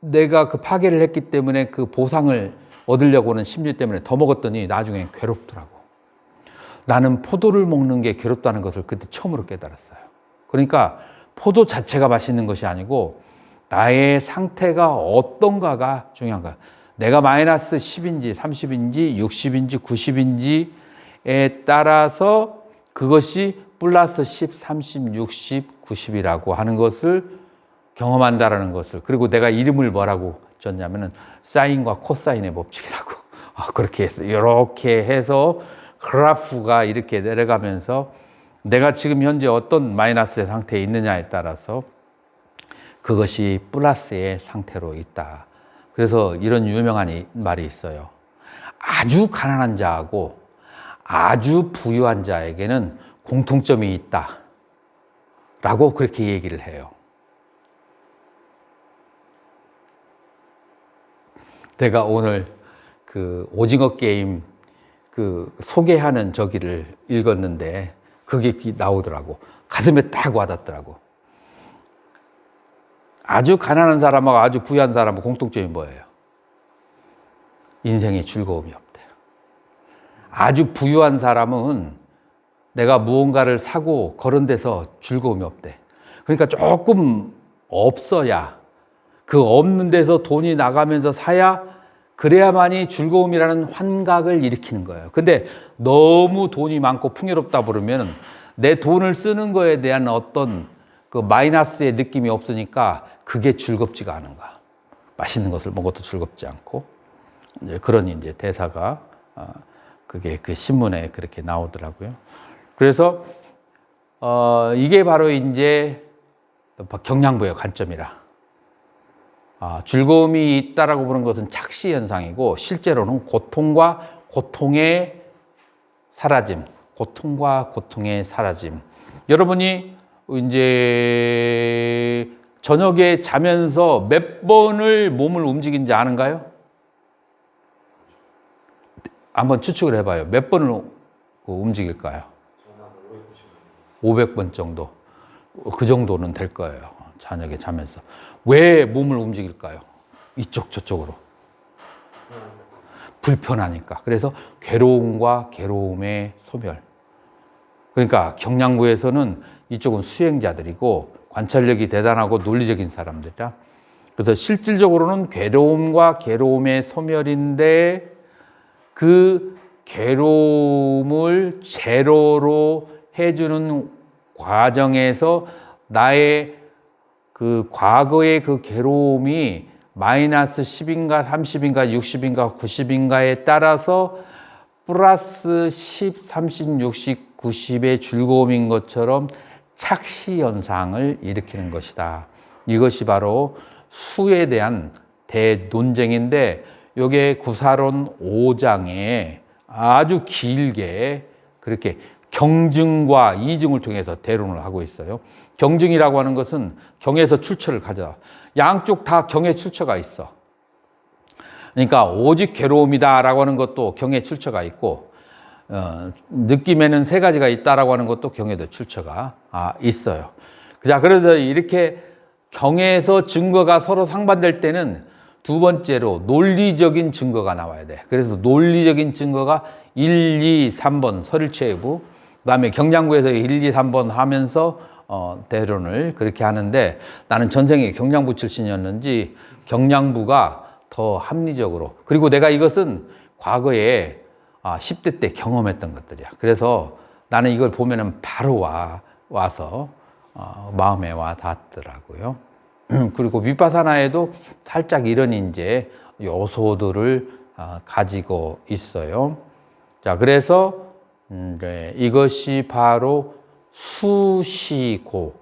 내가 그 파괴를 했기 때문에 그 보상을 얻으려고 하는 심리 때문에 더 먹었더니 나중에 괴롭더라고. 나는 포도를 먹는 게 괴롭다는 것을 그때 처음으로 깨달았어요. 그러니까 포도 자체가 맛있는 것이 아니고 나의 상태가 어떤가가 중요한 거야. 내가 마이너스 10인지 30인지 60인지 90인지에 따라서 그것이 플러스 10, 30, 60, 90이라고 하는 것을 경험한다라는 것을, 그리고 내가 이름을 뭐라고 줬냐면은 사인과 코사인의 법칙이라고 그렇게 해서 이렇게 해서 그래프가 이렇게 내려가면서 내가 지금 현재 어떤 마이너스의 상태에 있느냐에 따라서 그것이 플러스의 상태로 있다. 그래서 이런 유명한 말이 있어요. 아주 가난한 자하고 아주 부유한 자에게는 공통점이 있다 라고 그렇게 얘기를 해요. 내가 오늘 그 오징어 게임 그 소개하는 저기를 읽었는데 그게 나오더라고. 가슴에 딱 와닿더라고. 아주 가난한 사람하고 아주 부유한 사람하고 공통점이 뭐예요? 인생에 즐거움이 없대요. 아주 부유한 사람은 내가 무언가를 사고 그런 데서 즐거움이 없대. 그러니까 조금 없어야, 그 없는 데서 돈이 나가면서 사야 그래야만이 즐거움이라는 환각을 일으키는 거예요. 근데 너무 돈이 많고 풍요롭다 그러면 내 돈을 쓰는 거에 대한 어떤 그 마이너스의 느낌이 없으니까 그게 즐겁지가 않은 거야. 맛있는 것을 먹어도 즐겁지 않고. 이제 그런 이제 대사가 그게 그 신문에 그렇게 나오더라고요. 그래서 이게 바로 이제 경량부의 관점이라. 즐거움이 있다라고 보는 것은 착시 현상이고 실제로는 고통과 고통의 사라짐, 고통과 고통의 사라짐. 여러분이 이제 저녁에 자면서 몇 번을 몸을 움직인지 아는가요? 한번 추측을 해봐요. 몇 번을 움직일까요? 500번 정도. 그 정도는 될 거예요. 저녁에 자면서. 왜 몸을 움직일까요? 이쪽 저쪽으로. 불편하니까. 그래서 괴로움과 괴로움의 소멸. 그러니까 경량부에서는 이쪽은 수행자들이고 관찰력이 대단하고 논리적인 사람들이라. 그래서 실질적으로는 괴로움과 괴로움의 소멸인데 그 괴로움을 제로로 해주는 과정에서 나의 그 과거의 그 괴로움이 마이너스 10인가 30인가 60인가 90인가에 따라서 플러스 10, 30, 60, 90의 즐거움인 것처럼 착시 현상을 일으키는 것이다. 이것이 바로 수에 대한 대논쟁인데 이게 구사론 5장에 아주 길게 그렇게 경증과 이증을 통해서 대론을 하고 있어요. 경증이라고 하는 것은 경에서 출처를 가져와. 양쪽 다 경의 출처가 있어. 그러니까 오직 괴로움이다라고 하는 것도 경의 출처가 있고 느낌에는 세 가지가 있다라고 하는 것도 경에도 출처가 있어요. 자, 그래서 이렇게 경에서 증거가 서로 상반될 때는 두 번째로 논리적인 증거가 나와야 돼. 그래서 논리적인 증거가 1, 2, 3번 설일체부, 그다음에 경량부에서 1, 2, 3번 하면서 대론을 그렇게 하는데 나는 전생에 경량부 출신이었는지 경량부가 더 합리적으로. 그리고 내가 이것은 과거에 10대 때 경험했던 것들이야. 그래서 나는 이걸 보면은 바로 와서 마음에 와 닿더라고요. 그리고 비파사나에도 살짝 이런 이제 요소들을 가지고 있어요. 자, 그래서 이것이 바로 수시고,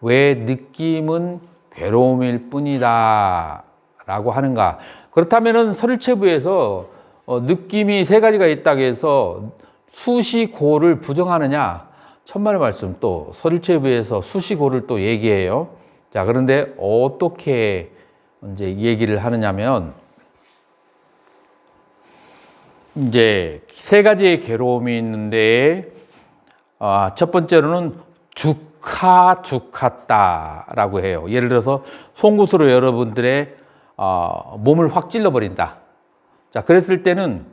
왜 느낌은 괴로움일 뿐이다 라고 하는가. 그렇다면은 설일체부에서 느낌이 세 가지가 있다고 해서 수시고를 부정하느냐? 천만의 말씀, 또 설일체부에서 수시고를 또 얘기해요. 자, 그런데 어떻게 이제 얘기를 하느냐면, 이제 세 가지의 괴로움이 있는데, 첫 번째로는 두카따라고 해요. 예를 들어서 송곳으로 여러분들의 몸을 확 찔러버린다. 자, 그랬을 때는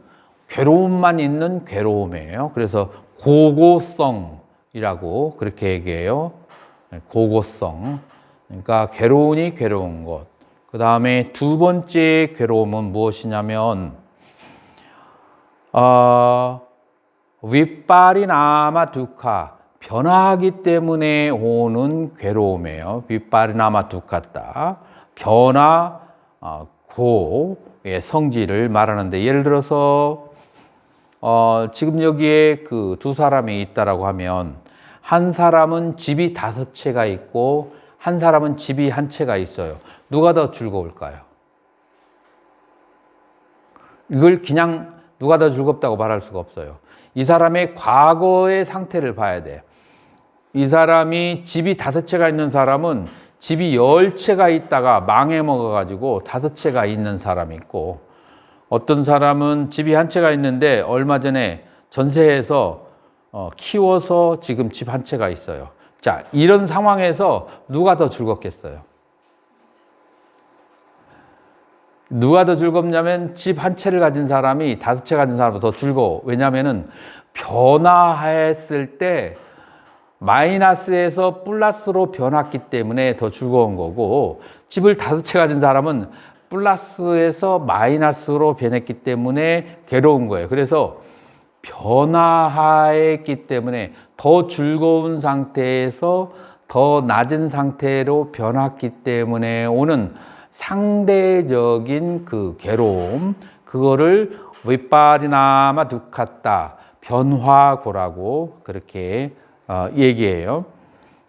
괴로움만 있는 괴로움이에요. 그래서 고고성이라고 그렇게 얘기해요. 고고성. 그러니까 괴로우니 괴로운 것. 그 다음에 두 번째 괴로움은 무엇이냐면 윗바리나마 두카, 변화하기 때문에 오는 괴로움이에요. 윗바리나마 두카따, 변화, 고의 성질을 말하는데, 예를 들어서 지금 여기에 그 두 사람이 있다라고 하면, 한 사람은 집이 5채가 있고 한 사람은 집이 1채가 있어요. 누가 더 즐거울까요? 이걸 그냥 누가 더 즐겁다고 말할 수가 없어요. 이 사람의 과거의 상태를 봐야 돼. 이 사람이 집이 5채가 있는 사람은 집이 10채가 있다가 망해먹어가지고 5채가 있는 사람이 있고, 어떤 사람은 집이 1채가 있는데 얼마 전에 전세해서 키워서 지금 집 1채가 있어요. 자, 이런 상황에서 누가 더 즐겁겠어요? 누가 더 즐겁냐면 집 1채를 가진 사람이 5채 가진 사람보다 더 즐거워. 왜냐하면 변화했을 때 마이너스에서 플러스로 변했기 때문에 더 즐거운 거고, 집을 5채 가진 사람은 플러스에서 마이너스로 변했기 때문에 괴로운 거예요. 그래서 변화했기 때문에 더 즐거운 상태에서 더 낮은 상태로 변했기 때문에 오는 상대적인 그 괴로움, 그거를 윗바리나마 두카따, 변화고라고 그렇게 얘기해요.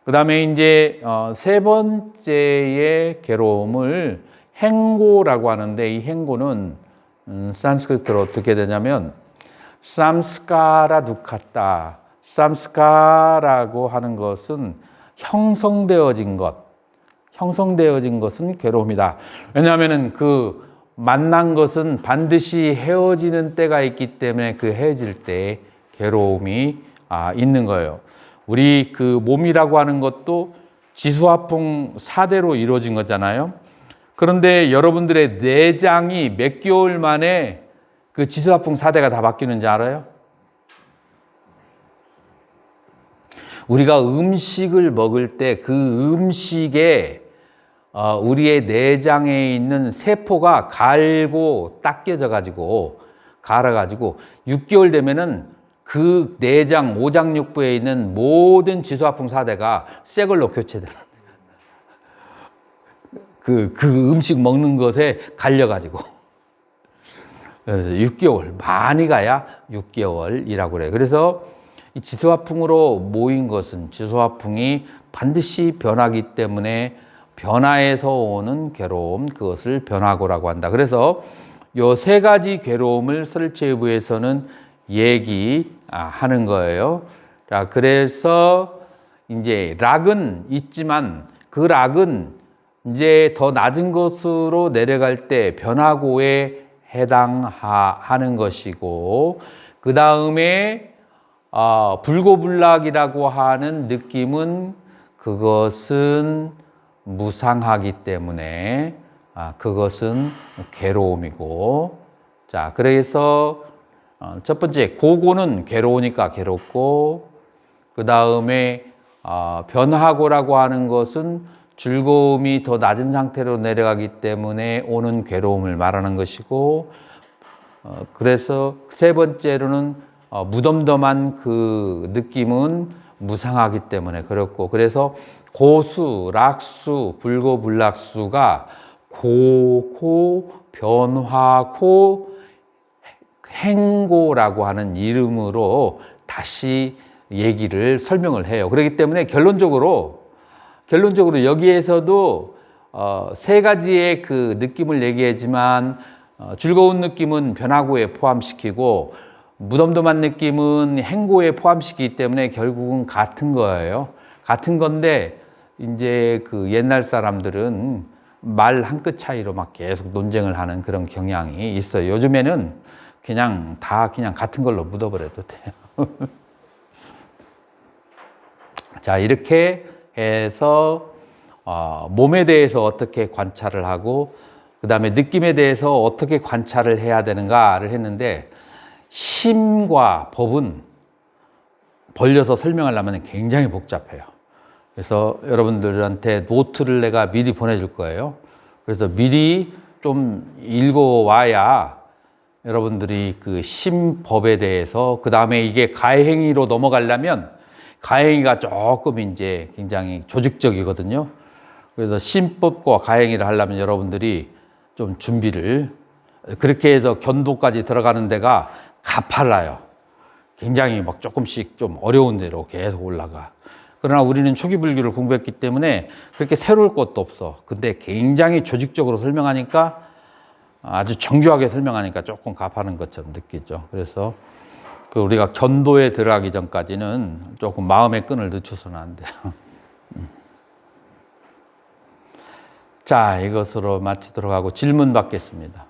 그 다음에 이제 세 번째의 괴로움을 행고라고 하는데, 이 행고는 산스크리트로 어떻게 되냐면 삼스카라 두카따. 삼스카라고 하는 것은 형성되어진 것, 형성되어진 것은 괴로움이다. 왜냐하면 그 만난 것은 반드시 헤어지는 때가 있기 때문에 그 헤어질 때 괴로움이 있는 거예요. 우리 그 몸이라고 하는 것도 지수화풍 4대로 이루어진 거잖아요. 그런데 여러분들의 내장이 몇 개월 만에 그 지수화풍 4대가 다 바뀌는지 알아요? 우리가 음식을 먹을 때 그 음식에 우리의 내장에 있는 세포가 갈고 닦여져 가지고 갈아 가지고 6개월 되면은 그 내장 오장육부에 있는 모든 지수화풍 4대가 새 걸로 교체되는, 그 음식 먹는 것에 갈려 가지고. 그래서 6개월, 많이 가야 6개월이라고 그래요. 그래서 이 지수화풍으로 모인 것은, 지수화풍이 반드시 변하기 때문에 변화에서 오는 괴로움, 그것을 변화고라고 한다. 그래서 요 세 가지 괴로움을 설체부에서는 얘기하는 거예요. 자, 그래서 이제 락은 있지만 그 락은 이제 더 낮은 것으로 내려갈 때 변화고에 해당하는 것이고, 그 다음에 불고불락이라고 하는 느낌은 그것은 무상하기 때문에 그것은 괴로움이고, 자, 그래서 첫 번째 고고는 괴로우니까 괴롭고, 그 다음에 변화고라고 하는 것은 즐거움이 더 낮은 상태로 내려가기 때문에 오는 괴로움을 말하는 것이고, 그래서 세 번째로는 무덤덤한 그 느낌은 무상하기 때문에 그렇고, 그래서 고수, 락수, 불고불락수가 고고, 변화고, 행고라고 하는 이름으로 다시 얘기를 설명을 해요. 그렇기 때문에 결론적으로 여기에서도 세 가지의 그 느낌을 얘기하지만 즐거운 느낌은 변화고에 포함시키고 무덤덤한 느낌은 행고에 포함시키기 때문에 결국은 같은 거예요. 같은 건데 이제 그 옛날 사람들은 말 한 끗 차이로 막 계속 논쟁을 하는 그런 경향이 있어요. 요즘에는 그냥 같은 걸로 묻어버려도 돼요. 자, 이렇게 해서 몸에 대해서 어떻게 관찰을 하고 그 다음에 느낌에 대해서 어떻게 관찰을 해야 되는가를 했는데, 심과 법은 벌려서 설명하려면 굉장히 복잡해요. 그래서 여러분들한테 노트를 내가 미리 보내줄 거예요. 그래서 미리 좀 읽어와야 여러분들이 그 심법에 대해서, 그 다음에 이게 가행위로 넘어가려면 가행위가 조금 이제 굉장히 조직적이거든요. 그래서 심법과 가행위를 하려면 여러분들이 좀 준비를, 그렇게 해서 견도까지 들어가는 데가 가팔라요. 굉장히 막 조금씩 좀 어려운 데로 계속 올라가. 그러나 우리는 초기 불교를 공부했기 때문에 그렇게 새로울 것도 없어. 근데 굉장히 조직적으로 설명하니까, 아주 정교하게 설명하니까 조금 가파른 것처럼 느끼죠. 그래서 그 우리가 견도에 들어가기 전까지는 조금 마음의 끈을 늦춰서는 안 돼요. 자, 이것으로 마치도록 하고 질문 받겠습니다.